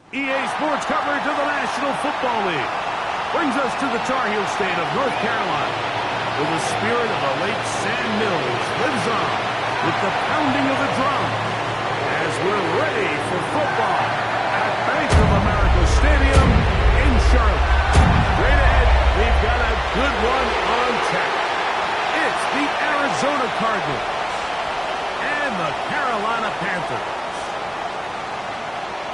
EA Sports coverage of the National Football League brings us to the Tar Heel state of North Carolina, where the spirit of the late Sam Mills lives on with the pounding of the drum as we're ready for football at Bank of America Stadium in Charlotte. Straight ahead, we've got a good one on tap. It's the Arizona Cardinals and the Carolina Panthers.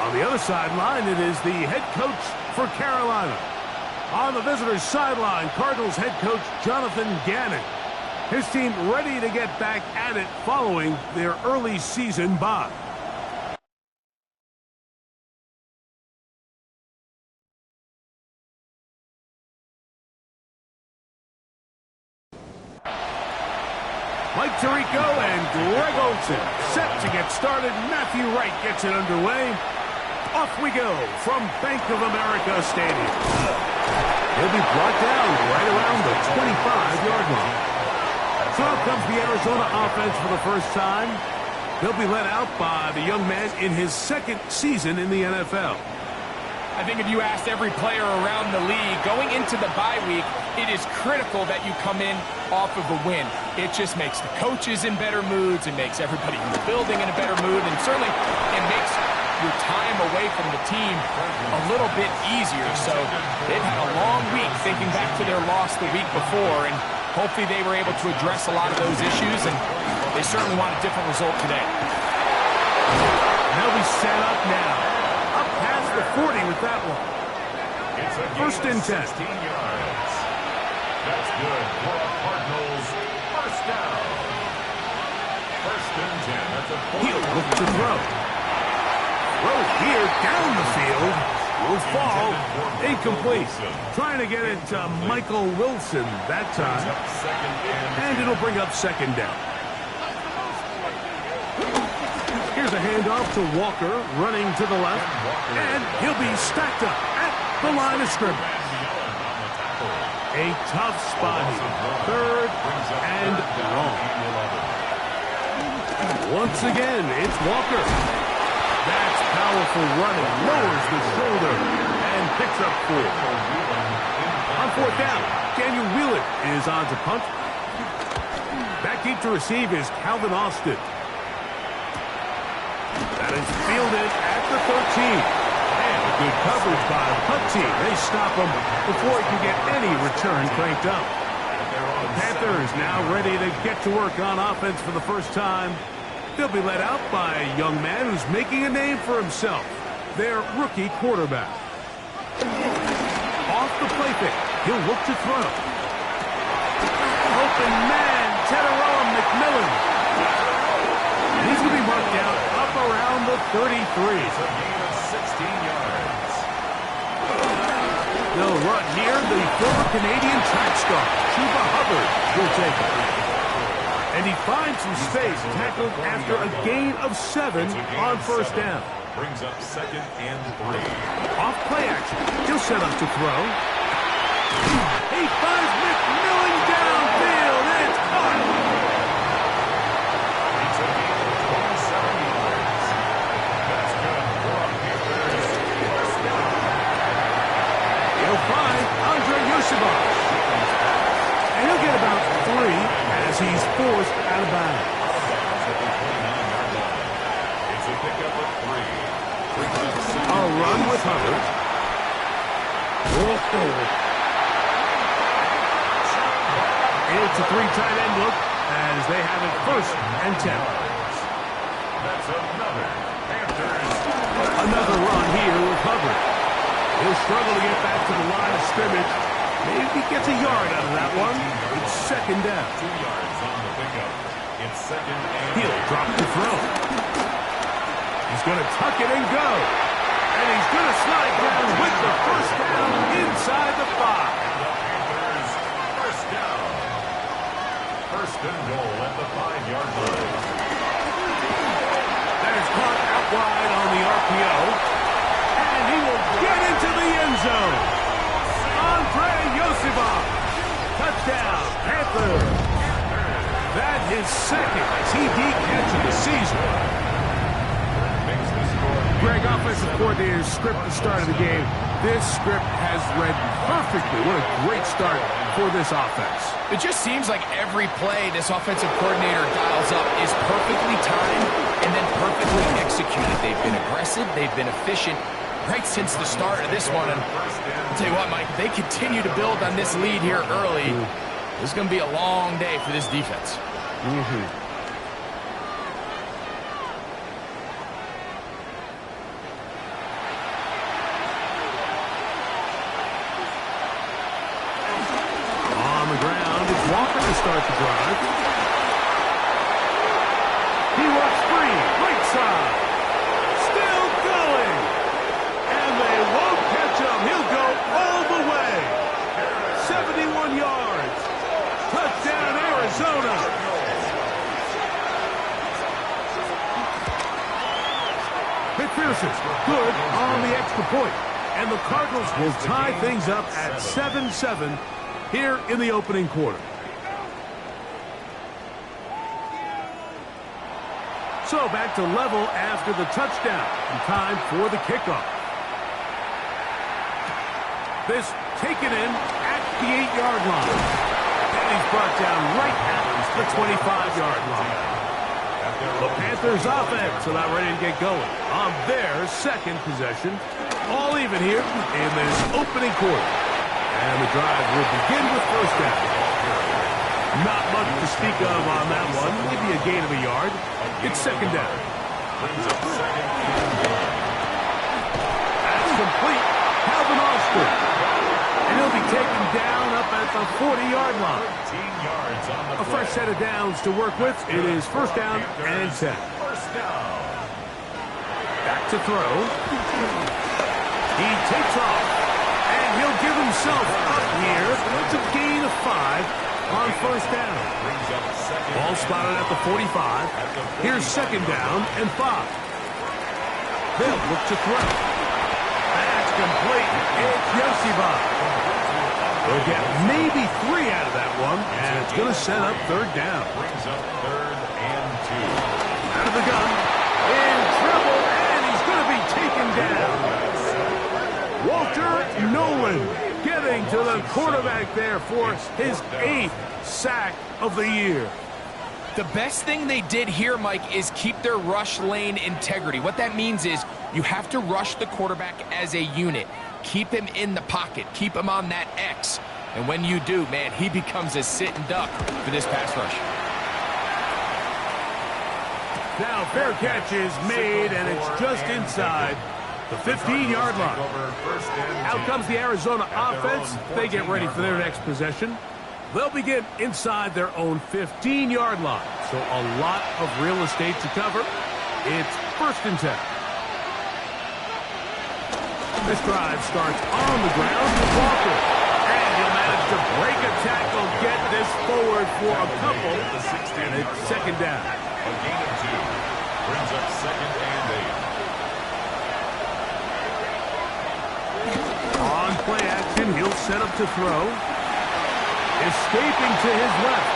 On the other sideline, it is the head coach for Carolina. On the visitors' sideline, Cardinals head coach Jonathan Gannon. His team ready to get back at it following their early season bye. Mike Tirico and Greg Olsen set to get started. Matthew Wright gets it underway. Off we go from Bank of America Stadium. He'll be brought down right around the 25-yard line. So out comes the Arizona offense for the first time. They'll be led out by the young man in his second season in the NFL. I think if you asked every player around the league going into the bye week, it is critical that you come in off of a win. It just makes the coaches in better moods. It makes everybody in the building in a better mood. And certainly it makes your time away from the team a little bit easier. So they've had a long week thinking back to their loss the week before. And hopefully they were able to address a lot of those issues. And they certainly want a different result today. They'll be set up now. Up past the 40 with that one. It's a first and 10. 16 yards. That's good for the Cardinals. First down. First and 10. That's a He'll look to throw. Throw here down the field. Will fall. Incomplete. Trying to get it to Michael Wilson that time. And it'll bring up second down. Here's a handoff to Walker, running to the left, and he'll be stacked up at the line of scrimmage. A tough spot here. Third and long. Once again, it's Walker. That's powerful running, lowers the shoulder, and picks up 4. On fourth down, Daniel Wheeler is on to punt. Back deep to receive is Calvin Austin. That is fielded at the 13. And a good coverage by the punt team. They stop him before he can get any return cranked up. The Panthers now ready to get to work on offense for the first time. They'll be led out by a young man who's making a name for himself, their rookie quarterback. Off the play fake, he'll look to throw. Open man, Teteroa McMillan. He's going to be marked out up around the 33. It's a gain of 16 yards. They'll run near the former Canadian track star, Chuba Hubbard, will take it. And he finds some space, tackled after a gain of 7 on first down. Brings up second and 3. Off play action. He'll set up to throw. He finds McMillan downfield. It's caught. It's a gain of 27 yards. That's good for a Panthers first down. He'll find Andre Yosibov. And he'll get about 3 as he's forced out of bounds. It's a pickup of 3. A run with Hubbard. It's a 3 tight end look as they have it first and 10. That's another Panthers. Another run here with Hubbard. He'll struggle to get back to the line of scrimmage. Maybe gets a yard out of that one. It's second down. 2 yards on the pickup. It's second and He'll drop the throw. He's going to tuck it and go. And he's going to slide down with the first down inside the 5. the Panthers first down. First and goal at the 5-yard line. That is caught out wide on the RPO. And he will get into the end zone. Andre Yosibov. Touchdown, Panthers. That is second TD catch of the season. Makes the score Greg, offensive coordinator's script at the start of the game. This script has read perfectly. What a great start for this offense. It just seems like every play this offensive coordinator dials up is perfectly timed and then perfectly executed. They've been aggressive. They've been efficient right since the start of this one. And I'll tell you what, Mike, they continue to build on this lead here early. This is going to be a long day for this defense. On the ground, it's Walker to start the drive. He walks free, right side. Still going. And they won't catch him. He'll go all the way. 71 yards. Touchdown, Arizona. McPherson, good on the extra point. And the Cardinals will tie things up at 7-7 here in the opening quarter. So back to level after the touchdown. And time for the kickoff. This taken in at the 8-yard line. And he's brought down right at the 25-yard line. The Panthers offense about ready to get going on their second possession. All even here in this opening quarter. And the drive will begin with first down. Not much to speak of on that one. Maybe a gain of a yard. It's second down. That's complete. Calvin Austin. And he'll be taken down up at the 40-yard line. A fresh set of downs to work with. It is first down and 10. Back to throw. He takes off. And he'll give himself up here. It's a gain of 5 on first down. Ball spotted at the 45. Here's second down and 5. They'll look to throw. That's complete. It's Yoshiba. They'll get maybe 3 out of that one, and it's going to set up third down. Brings up third and 2. Out of the gun. In trouble, and he's going to be taken down. Walter Nolan getting to the quarterback there for his 8th sack of the year. The best thing they did here, Mike, is keep their rush lane integrity. What that means is you have to rush the quarterback as a unit. Keep him in the pocket. Keep him on that X. And when you do, man, he becomes a sit and duck for this pass rush. Now, fair catch is made, and it's just inside the 15-yard line. Out comes the Arizona offense. They get ready for their next possession. They'll begin inside their own 15-yard line. So a lot of real estate to cover. It's first and 10. This drive starts on the ground with Walker. And he'll manage to break a tackle, get this forward for a couple. And it's second down. A gain of 2. Brings up second and 8. On play action, he'll set up to throw. Escaping to his left.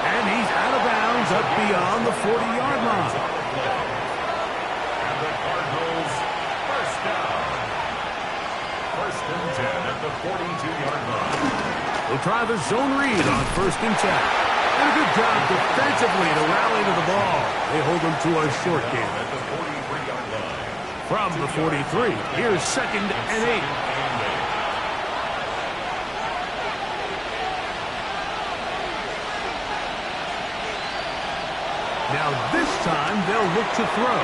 And he's out of bounds up beyond the 40-yard line. And the Cardinals first down. First and 10 at the 42-yard line. They'll try the zone read on first and 10. And a good job defensively to rally to the ball. They hold them to a short game. At the 43-yard line. From the 43, here's second and 8. Now this time they'll look to throw.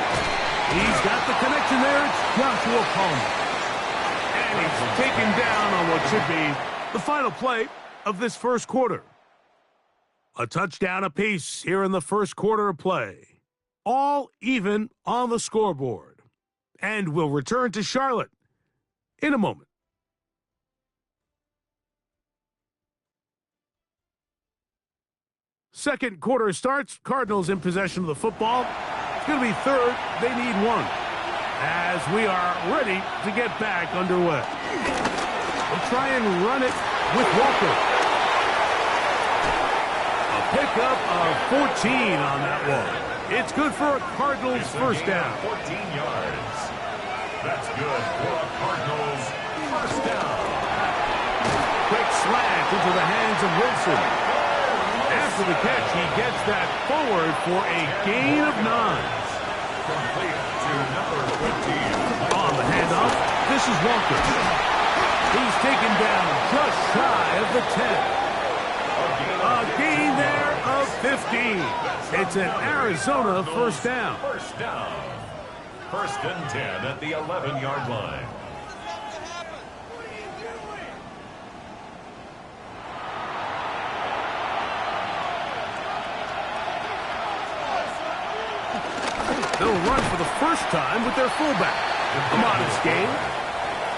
He's got the connection there. It's Joshua Palmer. And he's taken down on what should be the final play of this first quarter. A touchdown apiece here in the first quarter of play. All even on the scoreboard. And we'll return to Charlotte in a moment. Second quarter starts. Cardinals in possession of the football. It's going to be third. They need 1. As we are ready to get back underway. We'll try and run it with Walker. A pickup of 14 on that one. It's good for a Cardinals first down. 14 yards. That's good for a Cardinals first down. Quick slant into the hands of Wilson. After the catch, he gets that forward for a gain of 9. Complete to number 15. On the handoff, this is Walker. He's taken down just shy of the 10. A gain there of 15. It's an Arizona first down. First down. First and 10 at the 11-yard line. They'll run for the first time with their fullback. A modest gain,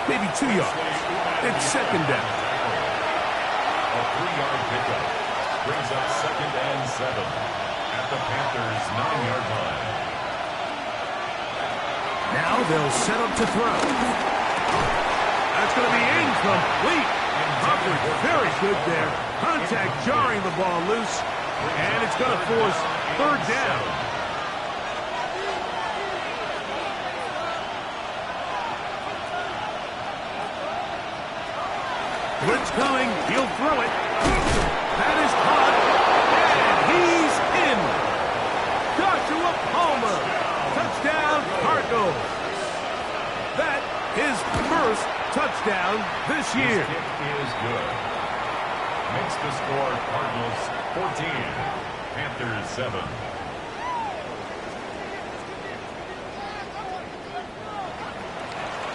maybe 2 yards. It's second down. A 3-yard pickup brings up second and 7 at the Panthers' 9-yard line. Now they'll set up to throw. That's going to be incomplete. Hubbard very good there. Contact jarring the ball loose, and it's going to force third down. Blitz coming. He'll throw it. That is caught. And he's in. Joshua Palmer. Touchdown, Cardinals. That is first touchdown this year. His kick is good. Makes the score Cardinals 14, Panthers 7.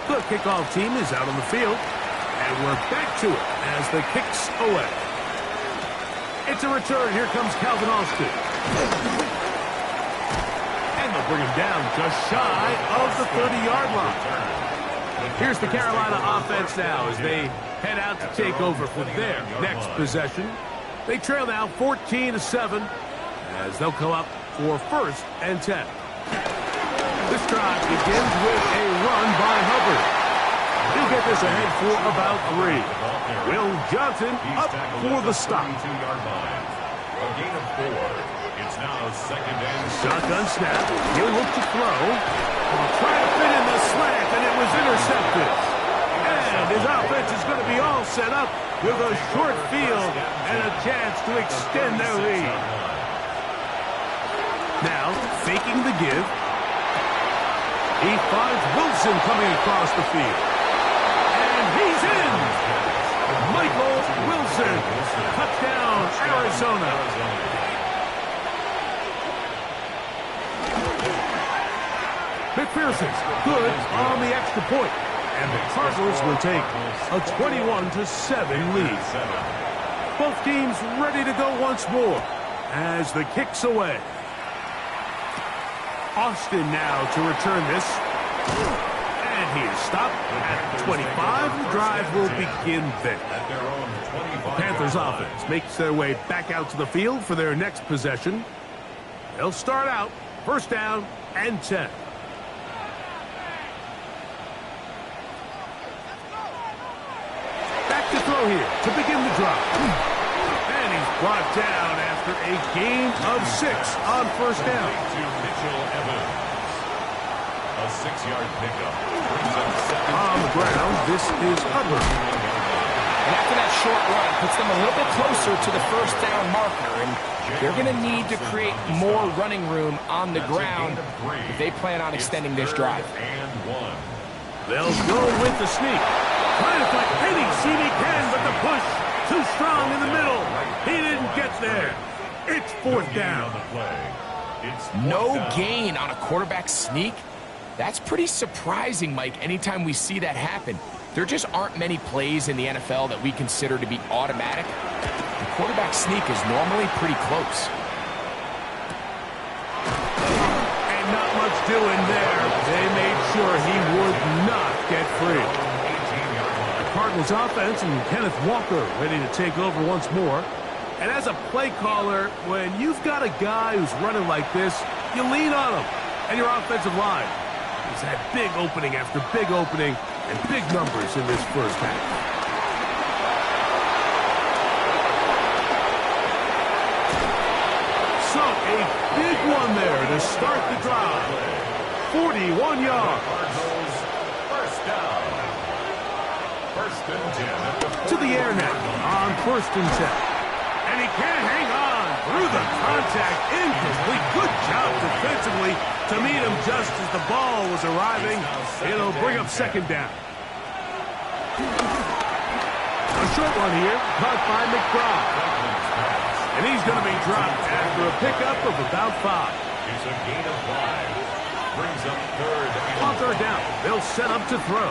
The kickoff team is out on the field. And we're back to it as the kick's away. It's a return. Here comes Calvin Austin. And they'll bring him down just shy of the 30-yard line. Here's the Carolina offense now as they head out to take over for their next possession. They trail now 14-7 as they'll come up for first and 10. This drive begins with a run by Hubbard. He'll get this ahead for about 3. Will Johnson up for the stop. A gain of 4. It's now second and Shotgun snap. He'll look to throw. He'll try to fit in the slant, and it was intercepted. And his offense is going to be all set up with a short field and a chance to extend their lead. Now, faking the give. He finds Wilson coming across the field. He's in! Michael Wilson. Touchdown, Arizona. McPherson's good on the extra point. And the Cardinals will take a 21-7 lead. Both teams ready to go once more as the kick's away. Austin now to return this. And he is stopped at 25. The drive will begin there. The Panthers offense makes their way back out to the field for their next possession. They'll start out first down and 10. Back to throw here to begin the drive. And he's brought down after a gain of 6 on first down. A 6-yard pickup. On the ground, this is Hubbard. And after that short run, puts them a little bit closer to the first down marker. And they're going to need to create more running room on the ground if they plan on extending this drive. They'll go with the sneak. Trying to find any seam he can, but the push too strong in the middle. He didn't get there. It's fourth down. No gain on a quarterback sneak. That's pretty surprising, Mike, anytime we see that happen. There just aren't many plays in the NFL that we consider to be automatic. The quarterback sneak is normally pretty close. And not much doing there. They made sure he would not get free. The Cardinals offense and Kenneth Walker ready to take over once more. And as a play caller, when you've got a guy who's running like this, you lean on him and your offensive line. He's had big opening after big opening and big numbers in this first half. So A big one there to start the drive. 41 yards. Cardinals, first down. First and 10. To the air now on first and 10. And he can't hang on through the contact. Incomplete. Good job defensively to meet him just as the ball was arriving. It'll bring up second down. A short one here, caught by McBride. And he's going to be dropped after a pickup of about 5. It's a gain of 5. Brings up third. On third down, they'll set up to throw.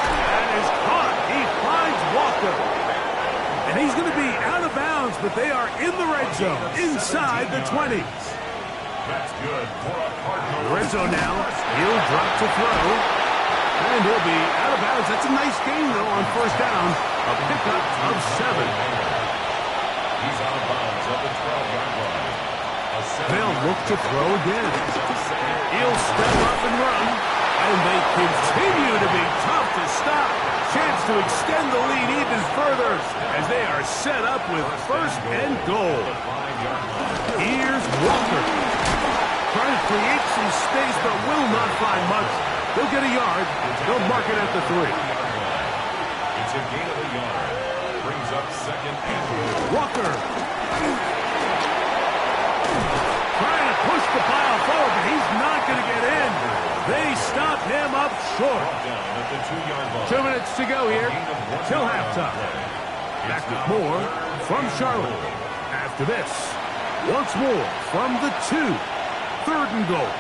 That is caught. He finds Walker. And he's going to be out of bounds, but they are in the red zone, inside the 20s. That's good for a Cardinal. Red zone now. He'll drop to throw. And he'll be out of bounds. That's a nice gain, though, on first down. A pickup of 7. He's out of bounds at the 12-yard line. They'll look to throw again. He'll step up and run. And they continue to be tough to stop. Chance to extend the lead even further as they are set up with first and goal. Here's Walker. Trying to create some space, but will not find much. They'll get a yard. They'll mark it at the 3. It's a gain of a yard. Brings up second and 2. Walker. Trying to push the pile forward, but he's not going to get in. They stop him up short. Down at the 2-yard line. 2 minutes to go here till halftime. Back with more from Charlotte. After this, once more from the 2. Third and goal.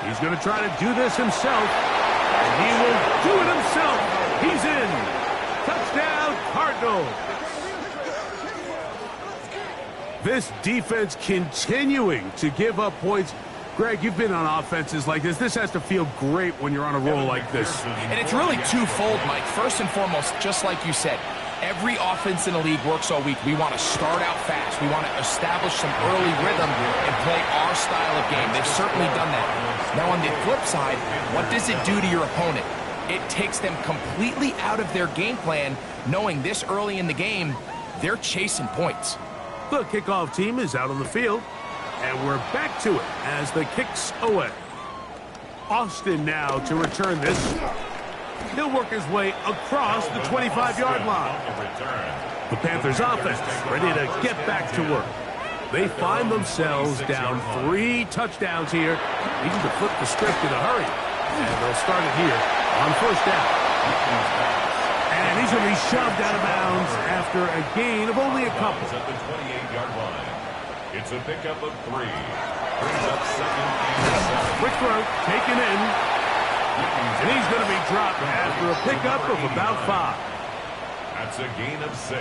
He's going to try to do this himself. And he will do it himself. He's in. Touchdown, Cardinals. This defense continuing to give up points. Greg, you've been on offenses like this. This has to feel great when you're on a roll like this. And it's really twofold, Mike. First and foremost, just like you said, every offense in the league works all week. We want to start out fast. We want to establish some early rhythm and play our style of game. They've certainly done that. Now, on the flip side, what does it do to your opponent? It takes them completely out of their game plan, knowing this early in the game, they're chasing points. The kickoff team is out on the field, and we're back to it as the kick's away. Austin now to return this. He'll work his way across the 25-yard line. The Panthers offense ready to get back to work. They find themselves down 3 touchdowns here, needing to flip the script in a hurry. And they'll start it here on first down. And he's going to be shoved out of bounds after a gain of only a couple. At the 28-yard line. It's a pickup of 3. Brings up second and 7. Quick throw, taken in. And he's going to be dropped after a pickup of about 5. That's a gain of 6.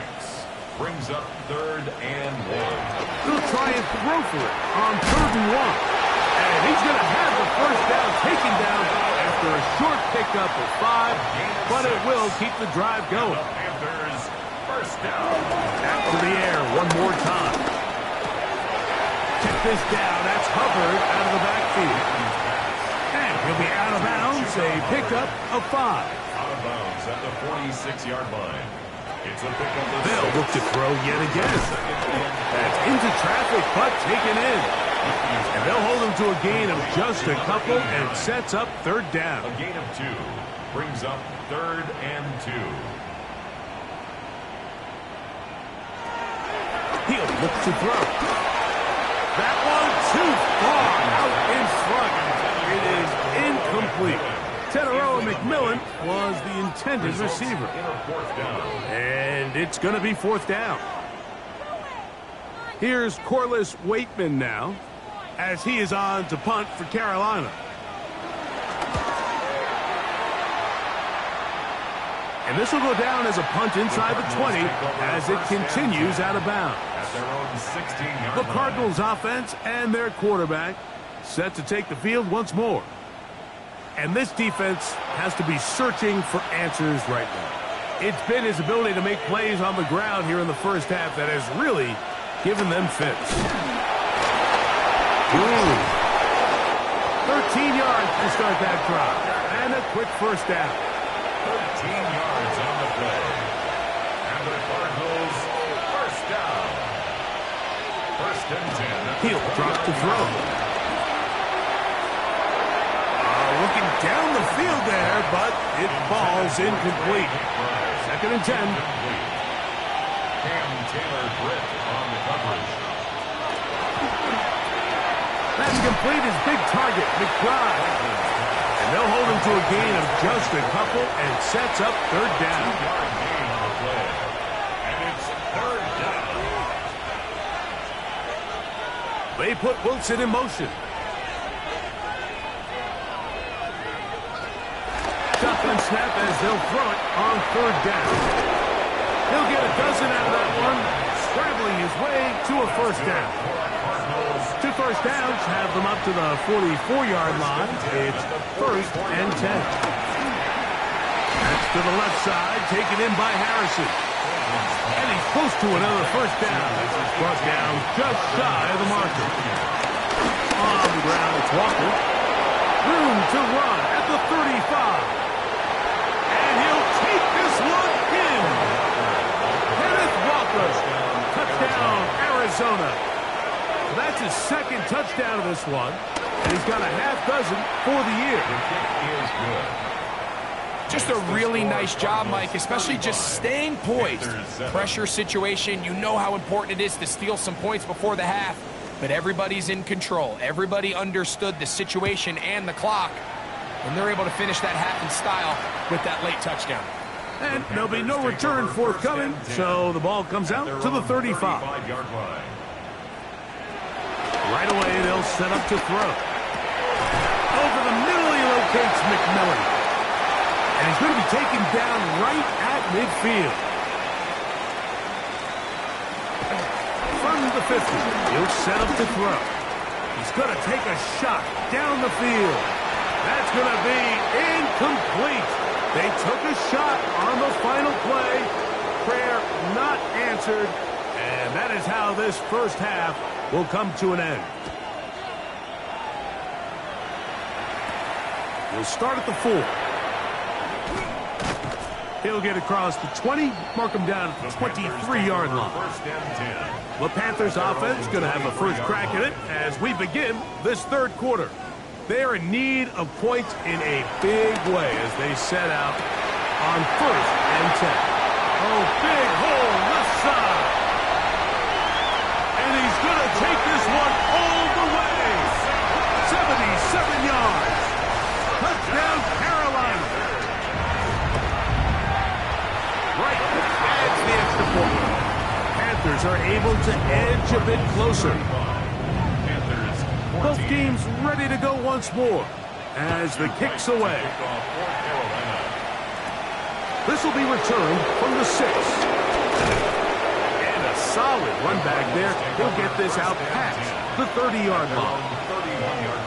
Brings up third and 1. He'll try and throw for it on third and 1. And he's going to have the first down taken down after a short pickup of 5. But it will keep the drive going. Panthers, first down. Back to the air one more time. Check this down. That's Hubbard out of the backfield. And he'll be out of bounds. A pickup of 5. Out of bounds at the 46-yard line. It's a pickup of 6. They'll look to throw yet again. That's into traffic, but taken in. And they'll hold him to a gain of just a couple and sets up third down. A gain of 2. Brings up third and 2. He'll look to throw. That one too far out in front. It is incomplete. Teteroa McMillan was the intended receiver. And it's going to be fourth down. Here's Corliss Waitman now, as he is on to punt for Carolina. And this will go down as a punt inside the 20 as it continues out of bounds. The Cardinals offense and their quarterback set to take the field once more. And this defense has to be searching for answers right now. It's been his ability to make plays on the ground here in the first half that has really given them fits. 13 yards to start that drive. And a quick first down. 13 yards on the play. And the Cardinals, first down. First and 10. He'll drop to throw. Looking down the field there, but it falls incomplete. Second and 10. Cam Taylor-Britt on the coverage. That's complete his big target, McBride. And they'll hold him to a gain of just a couple and sets up third down. 2-yard gain on the play. And it's third down. They put Wilson in motion. Shotgun snap as they'll throw it on third down. He'll get a dozen out of that one, scrambling his way to a first down. 2 first downs have them up to the 44-yard line. It's first and 10. That's to the left side, taken in by Harrison. And he's close to another first down. This is brought down just shy of the marker. On the ground, it's Walker. Room to run at the 35. And he'll take this one in. Kenneth Walker. Touchdown, Arizona. That's his second touchdown of this one. And he's got a half dozen for the year. The kick is good. Just a really nice job, Mike, especially just staying poised. Pressure situation, you know how important it is to steal some points before the half. But everybody's in control. Everybody understood the situation and the clock. And they're able to finish that half in style with that late touchdown. And there'll be no return forthcoming, so the ball comes out to the 35. 35-yard line. Right away, they'll set up to throw. Over the middle, he locates McMillan. And he's going to be taken down right at midfield. From the 50, he'll set up to throw. He's going to take a shot down the field. That's going to be incomplete. They took a shot on the final play. Prayer not answered. And that is how this first half will come to an end. We'll start at the 4. He'll get across the 20, mark him down at the 23-yard line. First and 10. The Panthers offense going to have a first crack at it as we begin this third quarter. They are in need of points in a big way as they set out on first and 10. Oh, big hole left side. And he's going to take this one all the way. 77 yards. Touchdown, Carolina. Right, adds the extra point. Panthers are able to edge a bit closer. Both teams ready to go once more as the kick's away. This will be returned from the 6. And a solid run back there. He'll get this out past the 30-yard line.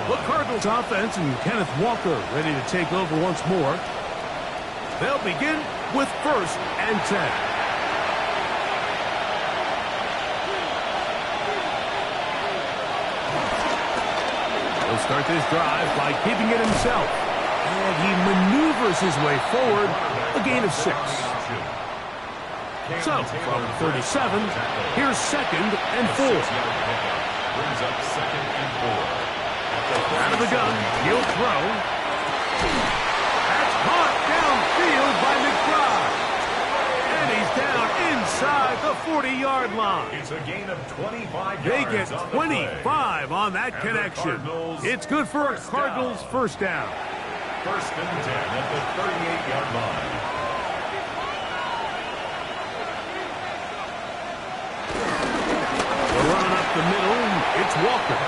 The Cardinals offense and Kenneth Walker ready to take over once more. They'll begin with first and 10. He'll start this drive by keeping it himself. And he maneuvers his way forward, a gain of 6. So, from 37, here's second and 4. Brings up second and 4. Out of the gun, he'll throw. That's caught downfield by McBride. And he's down inside the 40-yard line. It's a gain of 25 They yards get on the 25 on that And connection. It's good for a Cardinals first down. First and 10 at the 38-yard line. They're running up the middle. It's Walker.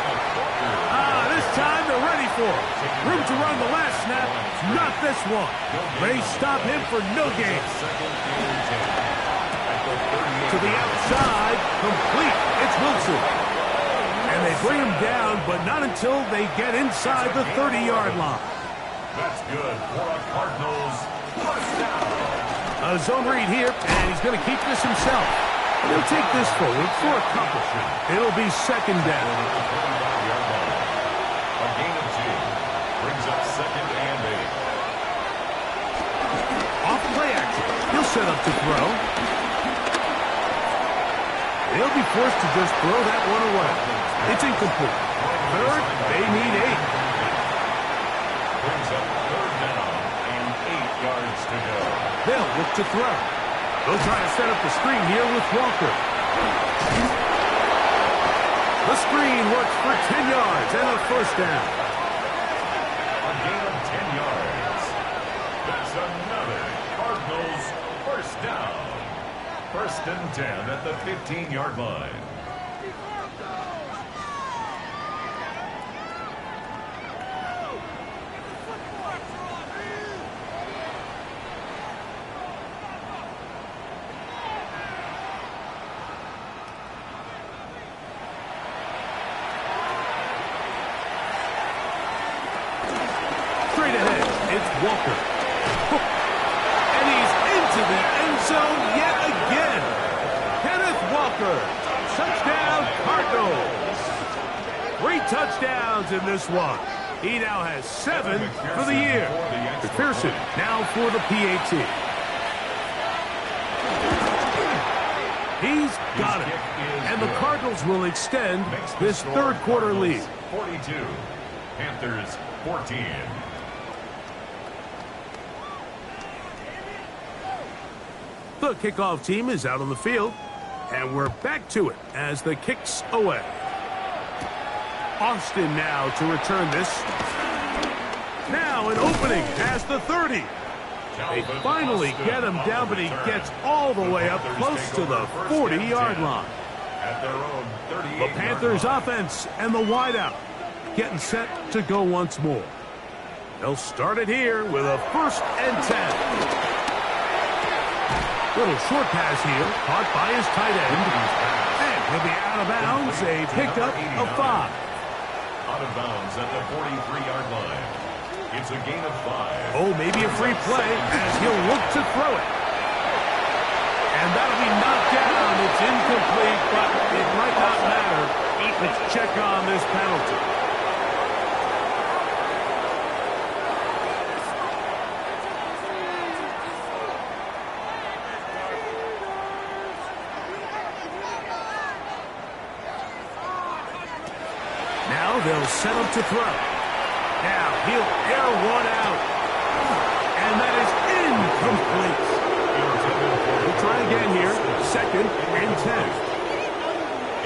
This time they're ready for it. Room to run the last snap. Not this one. They stop him for no gain. To the outside. Complete. It's Wilson. And they bring him down, but not until they get inside the 30-yard line. That's good for a Cardinals first down. A zone read here, and he's going to keep this himself. He'll take this forward for a couple. It'll be second down. A gain of 2. Brings up second and 8. Off play action. He'll set up to throw. They'll be forced to just throw that one away. It's incomplete. Third, they need 8. Brings up third down and 8 yards to go. They'll look to throw. They'll try to set up the screen here with Walker. The screen works for 10 yards and a first down. A gain of 10 yards. That's another Cardinals first down. First and 10 at the 15-yard line. Straight ahead, it's Walker. And he's into the end zone yet again. Kenneth Walker, touchdown Cardinals. 3 touchdowns in this one. He now has 7 for the year. McPherson now for the PAT. He's got it. And the Cardinals will extend this third quarter lead. 42. Panthers 14. The kickoff team is out on the field, and we're back to it as the kick's away. Austin now to return this. Now an opening past the 30. They finally get him down, but he gets all the way up close to the 40-yard line. At their own 38. The Panthers offense and the wideout getting set to go once more. They'll start it here with a 1st and 10. Little short pass here, caught by his tight end. And he'll be out of bounds, a pickup of 5. Out of bounds at the 43-yard line. It's a gain of 5. Oh, maybe a free play as he'll look to throw it. And that'll be knocked down. It's incomplete, but it might not matter. Let's check on this penalty. Now they'll set him to throw. Now he'll air one out. And that is incomplete. We'll try again here. 2nd and 10.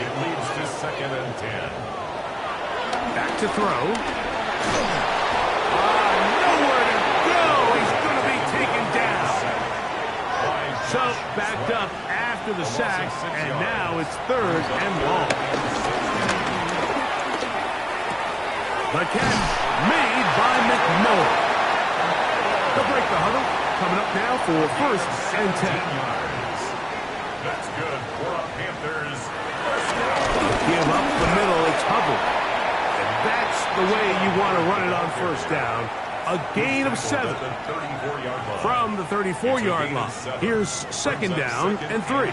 It leads to 2nd and 10. Back to throw. Nowhere to go. He's going to be taken down. So backed up after the sack, and now it's 3rd and long. The catch made by McMillan. They'll break the huddle. Coming up now for 1st and 10. That's good for a Panthers. Give up the middle. It's Hubbard. And that's the way you want to run it on 1st down. A gain of 7 from the 34-yard line. Here's 2nd down and 3. I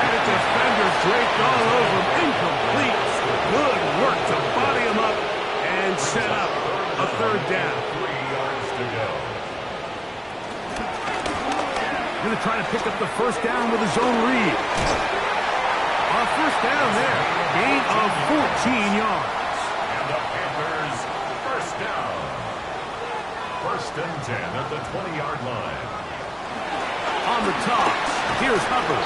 had a defender draped all over him. Incomplete. Good work to body him up and set up a 3rd down. 3 yards to go. Going to try to pick up the 1st down with his own read. A 1st down there. Gain of 14 yards. And the Panthers 1st down. 1st and 10 at the 20-yard line. On the toss, here's Hubbard.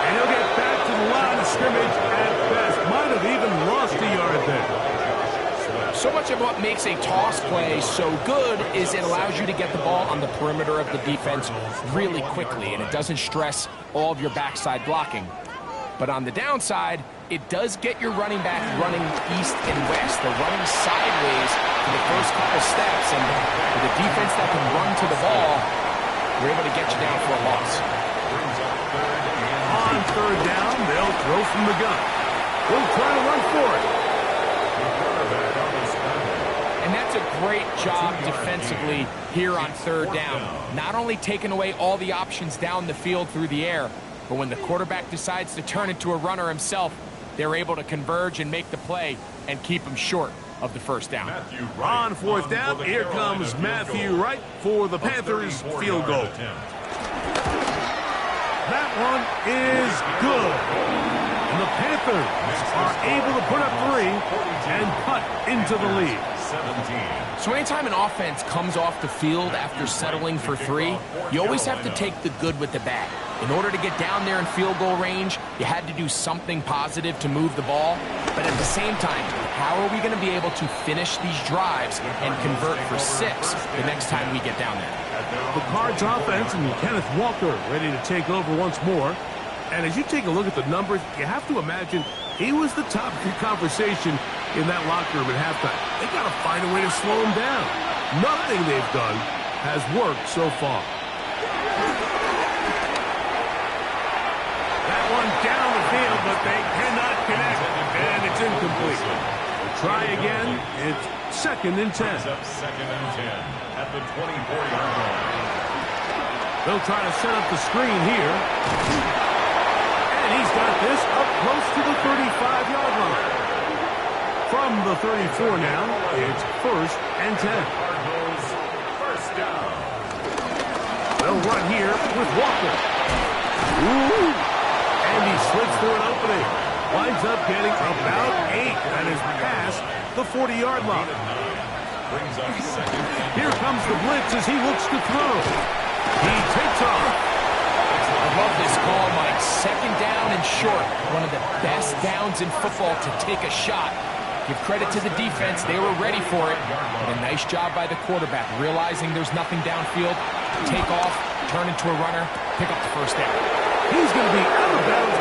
And he'll get back to the line of scrimmage at best. Might have even lost a yard there. So much of what makes a toss play so good is it allows you to get the ball on the perimeter of the defense really quickly, and it doesn't stress all of your backside blocking. But on the downside, it does get your running back running east and west. They're running sideways for the first couple steps, and with a defense that can run to the ball, they're able to get you down for a loss. On 3rd down, they'll throw from the gun. They'll try to run for it. And that's a great job defensively here on 3rd down. Not only taking away all the options down the field through the air, but when the quarterback decides to turn into a runner himself, they're able to converge and make the play and keep him short of the 1st down. On 4th down, here comes Matthew Wright for the Panthers field goal. one is good. And the Panthers are able to put up 3 and cut into the lead. 17. So anytime an offense comes off the field after settling for 3, you always have to take the good with the bad. In order to get down there in field goal range, you had to do something positive to move the ball. But at the same time, how are we going to be able to finish these drives and convert for 6 the next time we get down there? The Cards offense and Kenneth Walker ready to take over once more. And as you take a look at the numbers, you have to imagine he was the topic of conversation in that locker room at halftime. They got to find a way to slow him down. Nothing they've done has worked so far. That one down the field, but they cannot connect, and it's incomplete. We'll try again. It's 2nd and 10. Up 2nd and 10 at the 24-yard line. They'll try to set up the screen here. And he's got this up close to the 35-yard line. From the 34 now, it's 1st and 10. Cardinals first down. They'll run here with Walker. Ooh! And he slips through an opening. Winds up getting about 8. That is past the 40-yard line. Brings up 2nd and Here comes the blitz as he looks to throw. He takes off. I love this call, Mike. 2nd down and short. One of the best downs in football to take a shot. Give credit to the defense. They were ready for it. But a nice job by the quarterback, realizing there's nothing downfield. Take off, turn into a runner, pick up the 1st down. He's going to be out of bounds.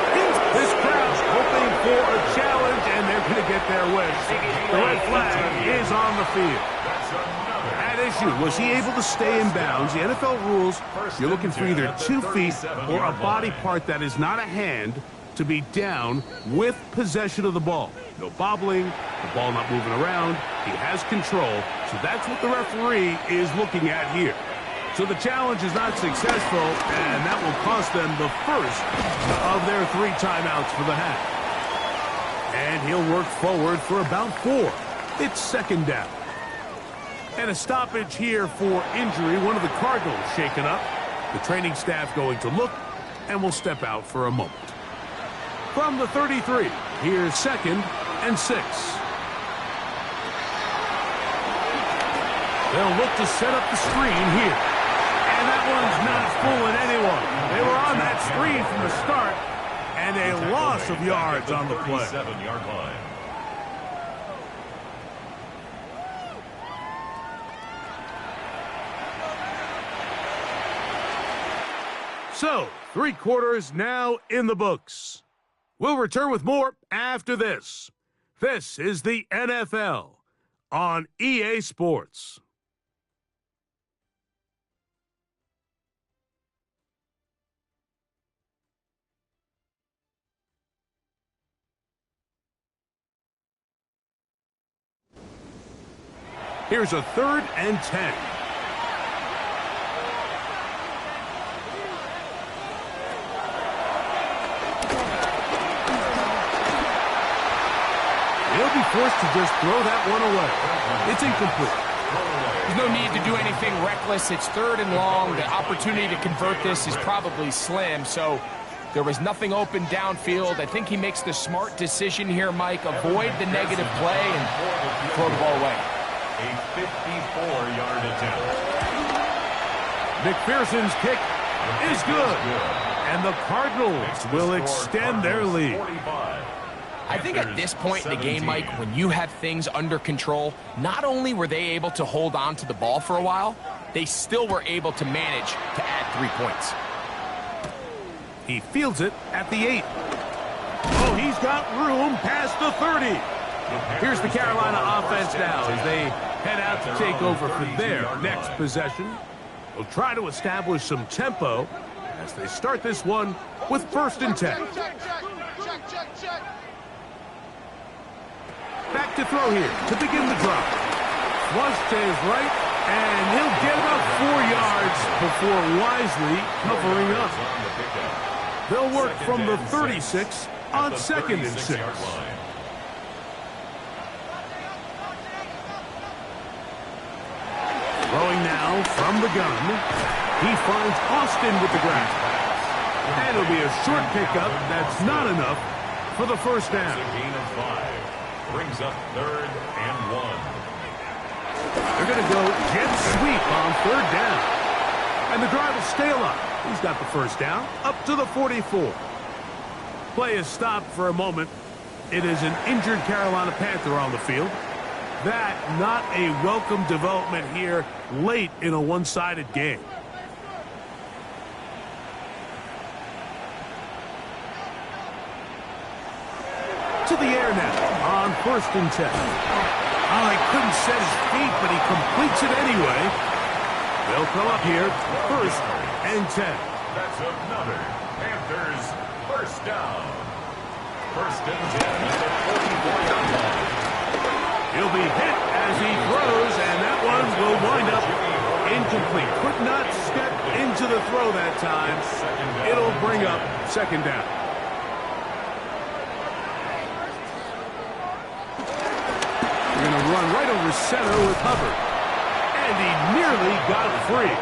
This crowd's hoping for a challenge, and they're going to get their wish. The red flag is on the field. At issue, was he able to stay in bounds? The NFL rules, you're looking for either 2 feet or a body part that is not a hand to be down with possession of the ball. No bobbling, the ball not moving around. He has control, so that's what the referee is looking at here. So the challenge is not successful, and that will cost them the first of their 3 timeouts for the half. And he'll work forward for about 4. It's 2nd down. And a stoppage here for injury. One of the Cardinals shaken up. The training staff going to look, and will step out for a moment. From the 33, here's 2nd and 6. They'll look to set up the screen here. And that one's not fooling anyone. They were on that screen from the start, and a loss of yards on the play. 37-yard line. So, 3 quarters now in the books. We'll return with more after this. This is the NFL on EA Sports. Here's a 3rd and 10. They'll be forced to just throw that one away. It's incomplete. There's no need to do anything reckless. It's 3rd and long. The opportunity to convert this is probably slim, so there was nothing open downfield. I think he makes the smart decision here, Mike. Avoid the negative play and throw the ball away. A 54-yard attempt. McPherson's kick is good. And the Cardinals will extend their lead. 45. I think at this point in the game, Mike, when you have things under control, not only were they able to hold on to the ball for a while, they still were able to manage to add 3 points. He fields it at the 8. Oh, he's got room past the 30. Here's the Carolina offense now as they head out to take over for their next possession. They'll try to establish some tempo as they start this one with 1st and 10. Back to throw here to begin the drive. Flush to his right, and he'll get about 4 yards before wisely covering up. They'll work from the 36 on 2nd and 6. Throwing now from the gun. He finds Austin with the grab. And it'll be a short pickup. That's not enough for the first down. It's a gain of 5. Brings up 3rd and 1. They're going to go jet sweep on 3rd down. And the drive will stay alive. He's got the first down up to the 44. Play is stopped for a moment. It is an injured Carolina Panther on the field. That not a welcome development here late in a one-sided game. To the air now on 1st and 10. Oh, he couldn't set his feet, but he completes it anyway. They'll come up here 1st and 10. That's another Panthers first down. 1st and 10 at the 44-yard line. He'll be hit as he throws, and that one will wind up incomplete. Could not step into the throw that time. It'll bring up 2nd down. We're going to run right over center with Hubbard. And he nearly got free.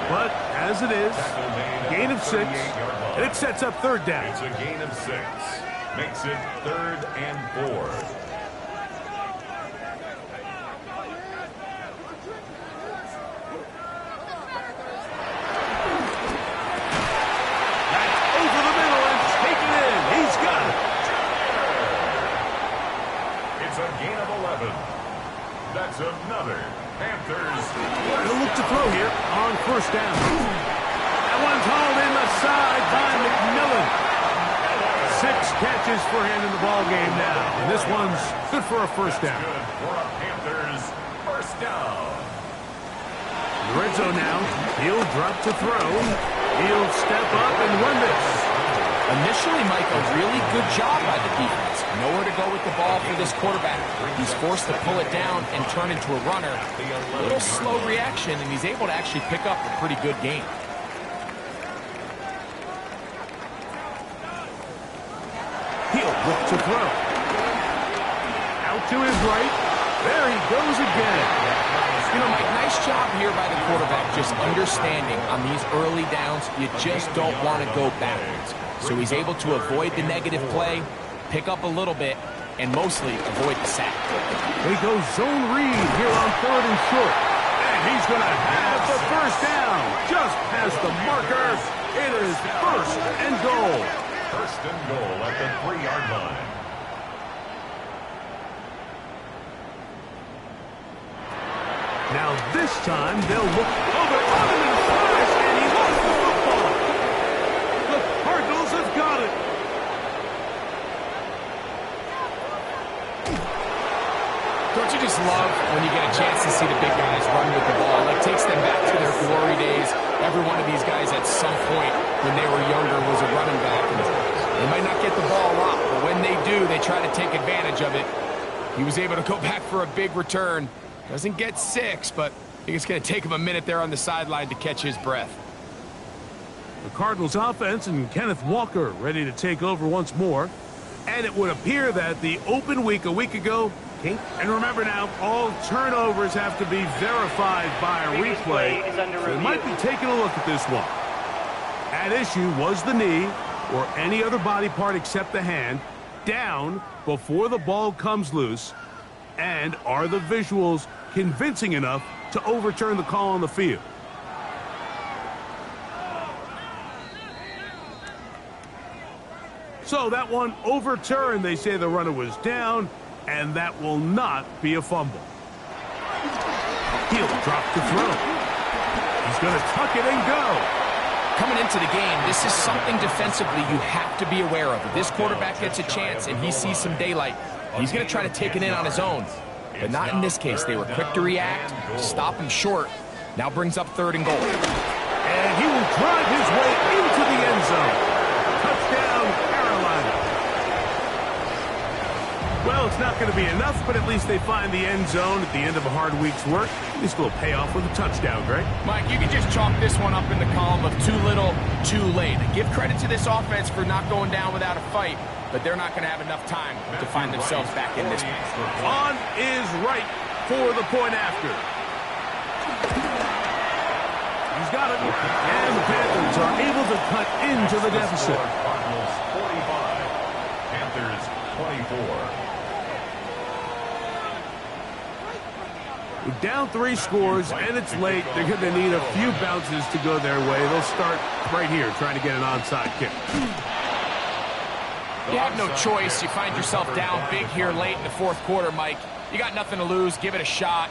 But as it is, gain of 6, and it sets up 3rd down. It's a gain of 6. Makes it 3rd and 4. That's another Panthers. He'll look to throw here on 1st down. That one's hauled in the side by McMillan. 6 catches for him in the ball game now. And this one's good for a 1st down. Good for a Panthers first down. In the red zone now. He'll drop to throw. He'll step up and run this. Initially, Mike, a really good job by the defense. Nowhere to go with the ball for this quarterback. He's forced to pull it down and turn into a runner. A little slow reaction, and he's able to actually pick up a pretty good game. He'll look to throw. Out to his right. There he goes again. You know, Mike, nice job here by the quarterback, just understanding on these early downs, you just don't want to go backwards. So he's able to avoid the negative play, pick up a little bit, and mostly avoid the sack. They go zone read here on 3rd and short. And he's going to have the first down. Just past the marker. It is 1st and goal. 1st and goal at the 3-yard line. Now this time they'll look over on him and flash, and he lost the football. The Cardinals have got it. Don't you just love when you get a chance to see the big guys run with the ball? It takes them back to their glory days. Every one of these guys at some point when they were younger was a running back. And they might not get the ball a lot, but when they do, they try to take advantage of it. He was able to go back for a big return. Doesn't get 6, but I think it's going to take him a minute there on the sideline to catch his breath. The Cardinals offense and Kenneth Walker ready to take over once more. And it would appear that the open week a week ago, and remember now, all turnovers have to be verified by a replay. So they might be taking a look at this one. At issue was the knee, or any other body part except the hand, down before the ball comes loose. And are the visuals convincing enough to overturn the call on the field? So that one overturned. They say the runner was down, and that will not be a fumble. He'll drop the throw. He's going to tuck it and go. Coming into the game, this is something defensively you have to be aware of. If this quarterback gets a chance and he sees some daylight, he's going to try to take it in on his own. But not in this case. They were quick to react, stop him short. Now brings up 3rd and goal. And he will drive his way into the end zone. Touchdown, Carolina. Well, it's not going to be enough, but at least they find the end zone at the end of a hard week's work. At least a little payoff with a touchdown, Greg. Mike, you can just chalk this one up in the column of too little, too late. Give credit to this offense for not going down without a fight, but they're not going to have enough time to find themselves back in this one. On is right for the point after. He's got it. And the Panthers are able to cut into the deficit. Cardinals 45, Panthers 24. Down 3 scores, and it's late. They're going to need a few bounces to go their way. They'll start right here trying to get an onside kick. You have no choice. You find yourself down big here late in the fourth quarter, Mike. You got nothing to lose. Give it a shot.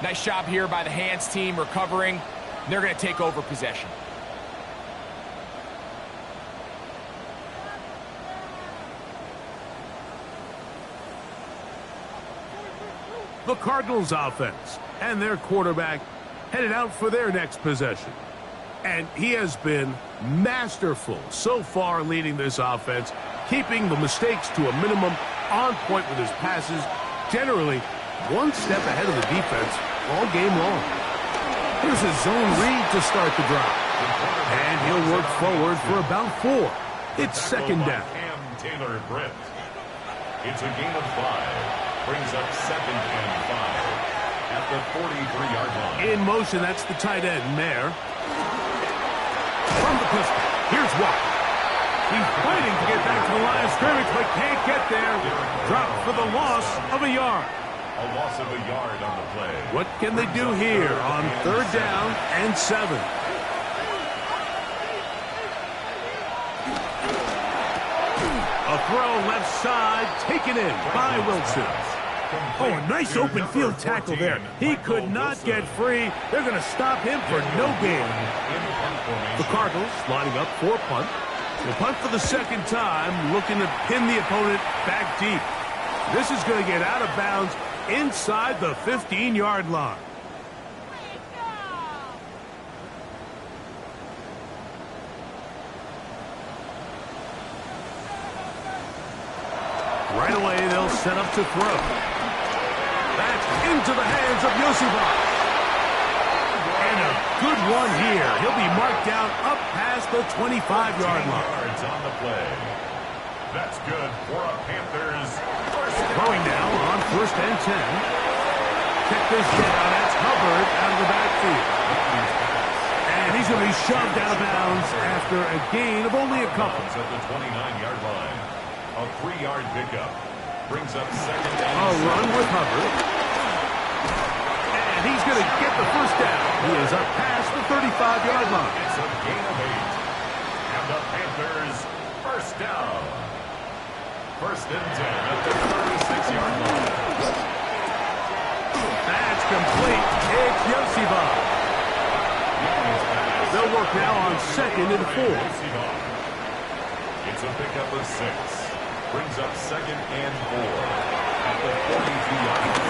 Nice job here by the hands team recovering. They're going to take over possession. The Cardinals offense and their quarterback headed out for their next possession. And he has been masterful so far leading this offense, keeping the mistakes to a minimum, on point with his passes, generally one step ahead of the defense all game long. Here's a zone read to start the drive. And he'll work forward for about 4. It's second down. Taylor Britt. It's a gain of 5. Brings up second and 5 at the 43-yard line. In motion, that's the tight end, Mayer. From the pistol, here's Walker. He's fighting to get back to the line of scrimmage, but can't get there. Dropped for the loss of a yard. A loss of a yard on the play. What can they do here on third down and 7? A throw left side, taken in by Wilson. Oh, a nice open field tackle there. He could not get free. They're going to stop him for no gain. The Cardinals lining up for a punt. They'll punt for the second time, looking to pin the opponent back deep. This is going to get out of bounds inside the 15-yard line. Right away, they'll set up to throw. That's into the hands of Yosivas. And a good one here. He'll be marked down up past the 25-yard line. Yards on the play. That's good for a Panthers. Throwing now on first and 10. Check this down. That's Hubbard out of the backfield. And he's going to be shoved out of bounds after a gain of only a couple. At the 29-yard line. A 3-yard pickup. Brings up second down. A run with Hubbard. And he's going to get the first down. He is up past the 35-yard line. It's a gain of 8. And the Panthers first down. First and 10 at the 36-yard line. That's complete. It's Yosivas. They'll work now on second and 4. It's a pickup of 6. Brings up second and 4 at the 42-yard line.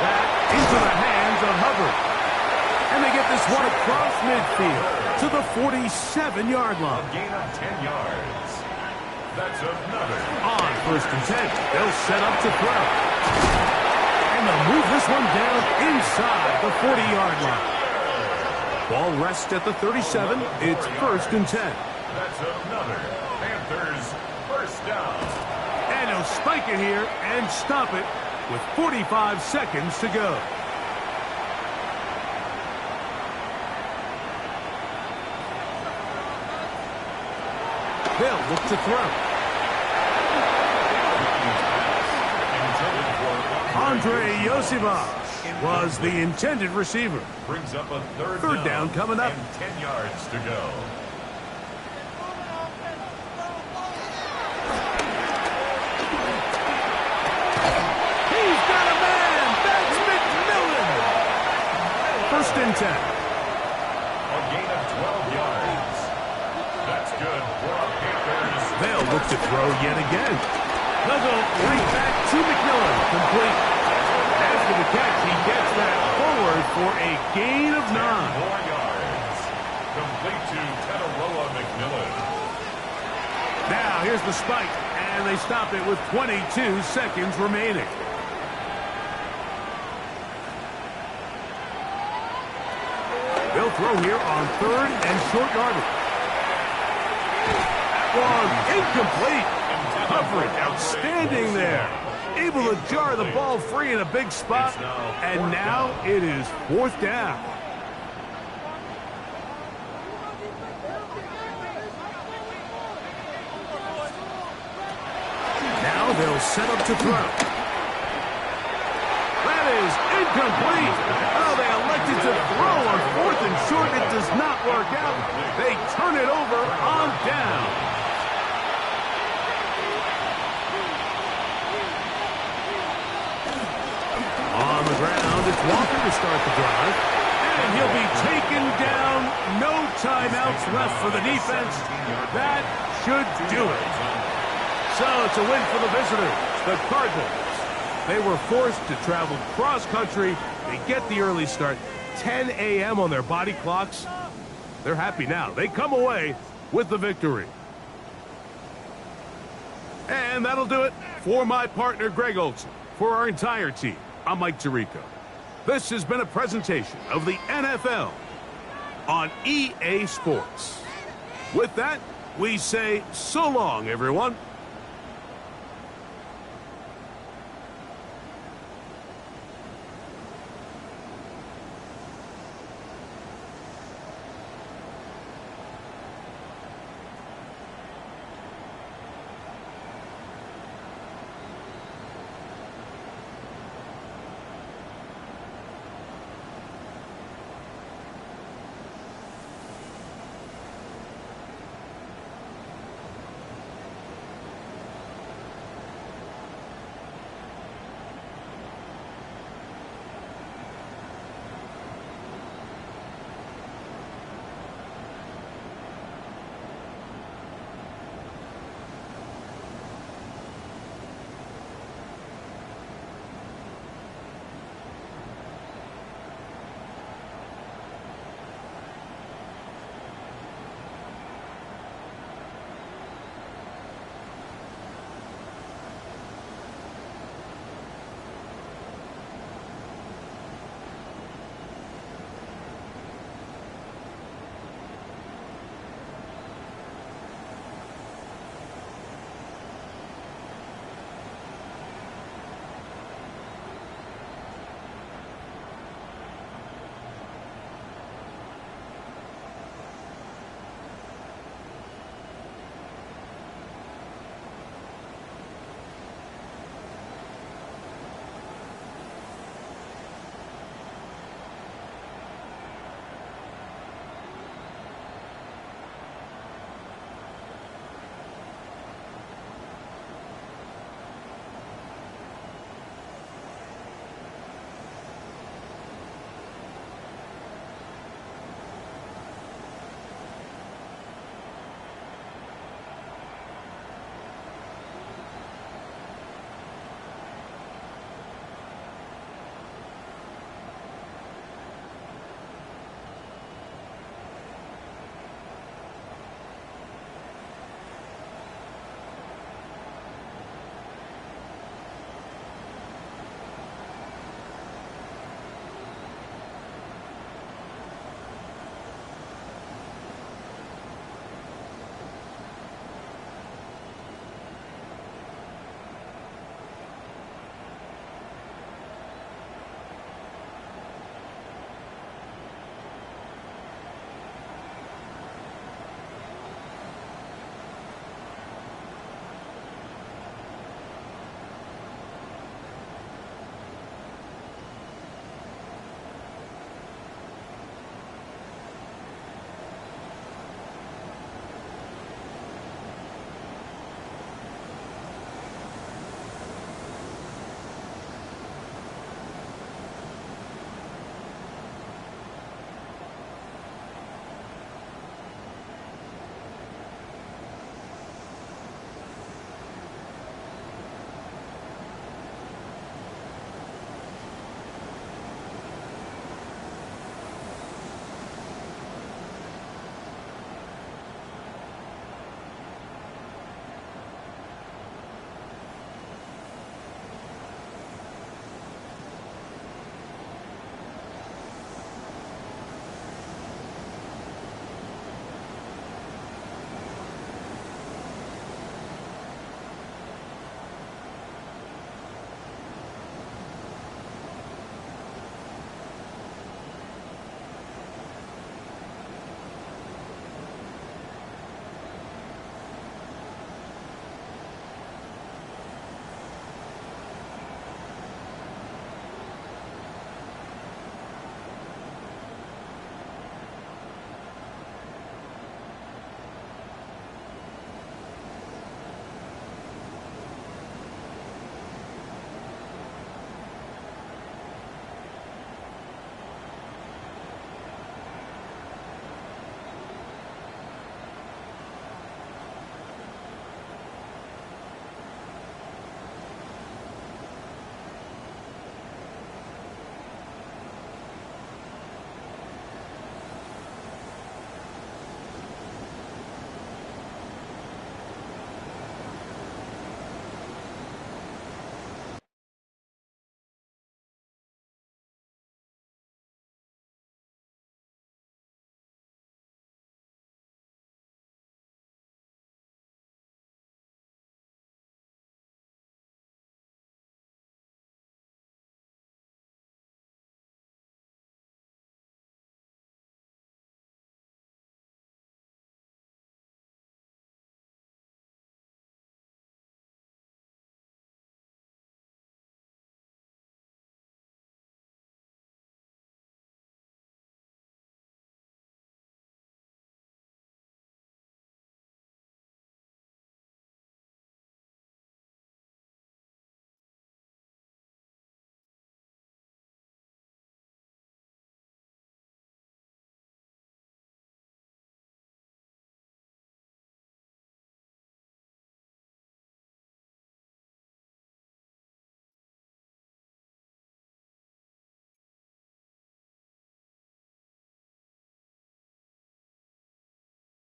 That into the hands of Hubbard. And they get this one across midfield to the 47-yard line. A gain of 10 yards. That's another. On first and 10, they'll set up to throw. And they'll move this one down inside the 40-yard line. Ball rests at the 37. It's first and 10. That's another Panthers first down. And he'll spike it here and stop it with 45 seconds to go. They'll look to throw. Andre Yosivas was the intended receiver. Brings up a Third down coming up. And 10 yards to go. He's got a man. That's McMillan. First and 10. A gain of 12 yards. That's good for a Panthers. They'll look to throw yet again. They'll go right back to McMillan. Complete. As for the catch, he gets that forward for a gain of 9. 4 yards. Complete to Tetaroa McMillan. Now here's the spike, and they stop it with 22 seconds remaining. They'll throw here on third and short yardage. One incomplete. Coverage outstanding there. Able to jar the ball free in a big spot. And now it is fourth down. set up to throw. That is incomplete. Oh, they elected to throw on 4th and short. It does not work out. They turn it over on down. On the ground, it's Walker to start the drive. And he'll be taken down. No timeouts left for the defense. That should do it. So it's a win for the visitors, the Cardinals. They were forced to travel cross-country. They get the early start, 10 a.m. on their body clocks. They're happy now. They come away with the victory. And that'll do it for my partner, Greg Olson. For our entire team, I'm Mike Tirico. This has been a presentation of the NFL on EA Sports. With that, we say so long, everyone.